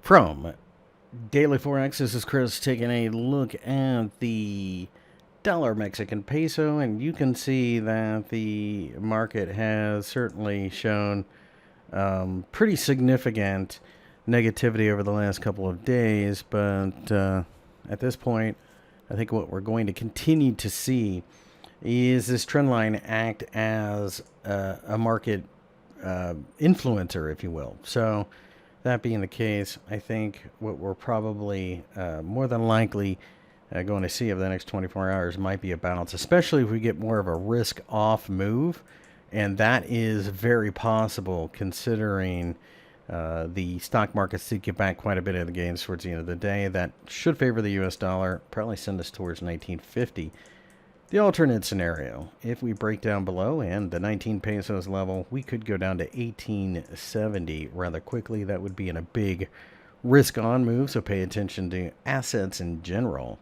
From Daily Forex, this is Chris taking a look at the dollar Mexican peso, and you can see that the market has certainly shown pretty significant negativity over the last couple of days, but at this point, I think what we're going to continue to see is this trend line act as a market influencer, if you will. So, that being the case, I think what we're probably more than likely going to see over the next 24 hours might be a bounce, especially if we get more of a risk-off move. And that is very possible considering the stock markets did get back quite a bit of the gains towards the end of the day. That should favor the US dollar, probably send us towards 1950. The alternate scenario, if we break down below and the 19 pesos level, we could go down to 1870 rather quickly. That would be in a big risk-on move, so pay attention to assets in general.